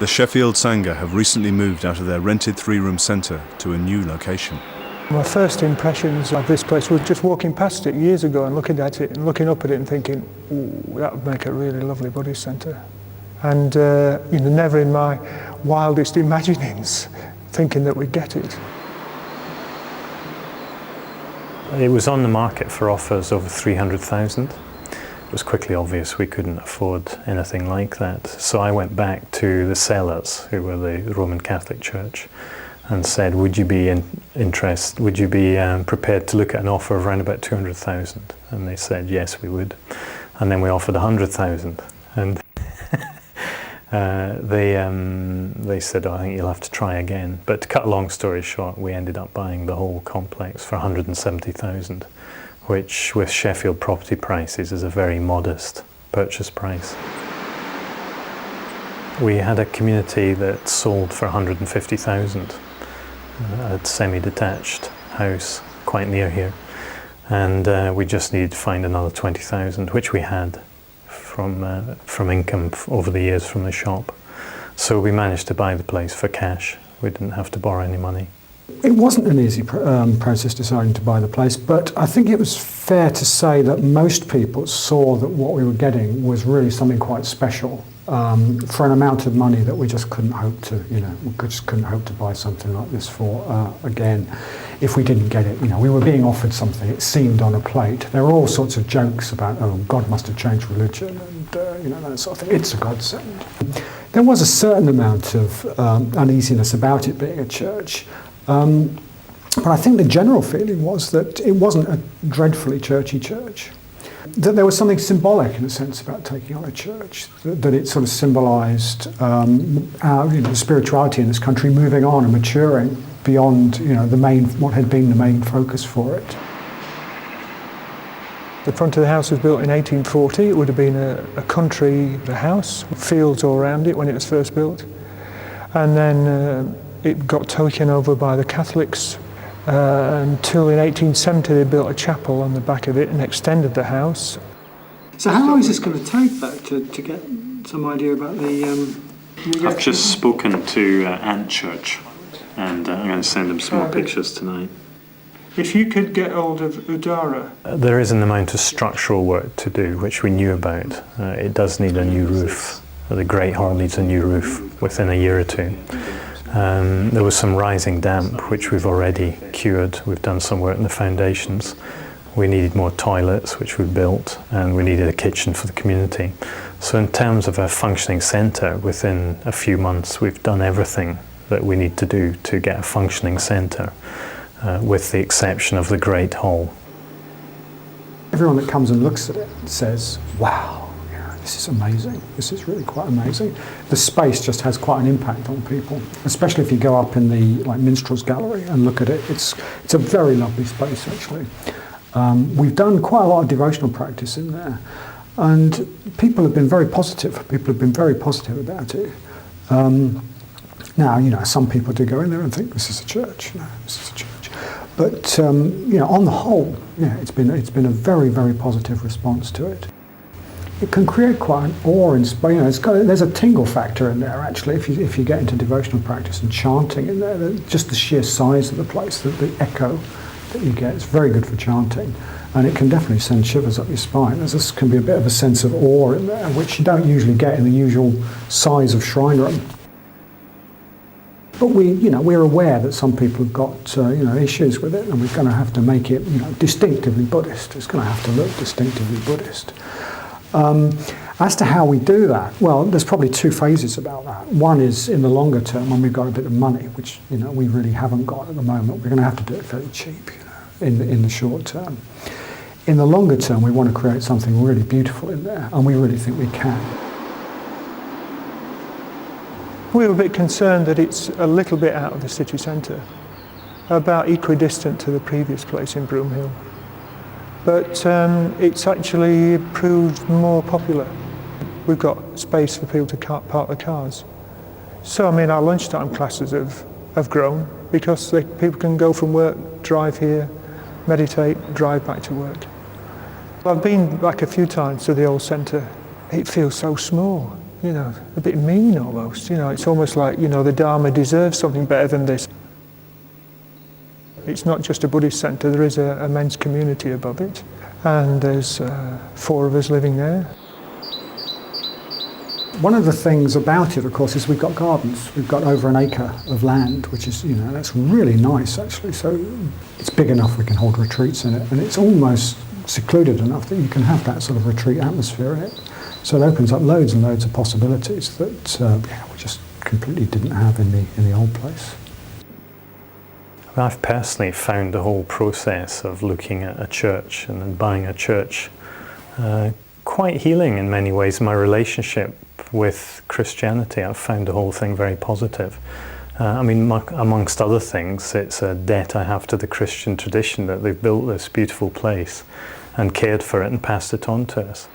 The Sheffield Sangha have recently moved out of their rented three-room centre to a new location. My first impressions of this place was just walking past it years ago and looking at it and looking up at it and thinking, ooh, that would make a really lovely Buddhist centre. And never in my wildest imaginings thinking that we'd get it. It was on the market for offers over 300,000. It was quickly obvious we couldn't afford anything like that. So I went back to the sellers, who were the Roman Catholic Church, and said, would you be prepared to look at an offer of around about 200,000? And they said, yes, we would. And then we offered 100,000. And they said, I think you'll have to try again. But to cut a long story short, we ended up buying the whole complex for 170,000, which with Sheffield property prices is a very modest purchase price. We had a community that sold for 150,000, a semi-detached house quite near here. And we just needed to find another 20,000, which we had from income over the years from the shop. So we managed to buy the place for cash. We didn't have to borrow any money. It wasn't an easy process deciding to buy the place, but I think it was fair to say that most people saw that what we were getting was really something quite special for an amount of money that we just couldn't hope to, we just couldn't hope to buy something like this for again. If we didn't get it, we were being offered something, it seemed on a plate. There were all sorts of jokes about, oh, God must have changed religion, and that sort of thing. It's a godsend. There was a certain amount of uneasiness about it being a church. But I think the general feeling was that it wasn't a dreadfully churchy church. That there was something symbolic in a sense about taking on a church, that it sort of symbolised our spirituality in this country moving on and maturing beyond what had been the main focus for it. The front of the house was built in 1840. It would have been a country house, fields all around it when it was first built. And then it got taken over by the Catholics until in 1870 they built a chapel on the back of it and extended the house. So how long is this going to take, though, to get some idea about the... I've just spoken to Ant Church, and I'm going to send them some more pictures tonight. If you could get hold of Udara... There is an amount of structural work to do, which we knew about. It does need a new roof. The Great Hall needs a new roof within a year or two. There was some rising damp, which we've already cured. We've done some work in the foundations. We needed more toilets, which we built, and we needed a kitchen for the community. So in terms of a functioning centre, within a few months we've done everything that we need to do to get a functioning centre, with the exception of the Great Hall. Everyone that comes and looks at it says, wow, this is amazing. This is really quite amazing. The space just has quite an impact on people, especially if you go up in the Minstrels Gallery and look at it. It's a very lovely space, actually. We've done quite a lot of devotional practice in there, and people have been very positive. People have been very positive about it. Now, some people do go in there and think this is a church. No, this is a church. But on the whole, it's been a very, very positive response to it. It can create quite an awe in space. There's a tingle factor in there, actually, if you get into devotional practice and chanting in there. Just the sheer size of the place, the echo that you get, it's very good for chanting. And it can definitely send shivers up your spine. There can be a bit of a sense of awe in there, which you don't usually get in the usual size of shrine room. But we're aware that some people have got issues with it, and we're going to have to make it distinctively Buddhist. It's going to have to look distinctively Buddhist. As to how we do that, well, there's probably two phases about that. One is in the longer term when we've got a bit of money, which we really haven't got at the moment. We're going to have to do it fairly cheap, in the short term. In the longer term, we want to create something really beautiful in there, and we really think we can. We were a bit concerned that it's a little bit out of the city centre, about equidistant to the previous place in Broomhill. But it's actually proved more popular. We've got space for people to park the cars. So, our lunchtime classes have grown because people can go from work, drive here, meditate, drive back to work. I've been back a few times to the old centre. It feels so small. a bit mean almost. It's almost like, the Dharma deserves something better than this. It's not just a Buddhist centre, there is a men's community above it, and there's 4 of us living there. One of the things about it, of course, is we've got gardens. We've got over an acre of land, which is, that's really nice actually. So it's big enough we can hold retreats in it, and it's almost secluded enough that you can have that sort of retreat atmosphere in it. So it opens up loads and loads of possibilities that we just completely didn't have in the old place. I've personally found the whole process of looking at a church and then buying a church quite healing in many ways. My relationship with Christianity, I've found the whole thing very positive. Amongst other things, it's a debt I have to the Christian tradition that they've built this beautiful place and cared for it and passed it on to us.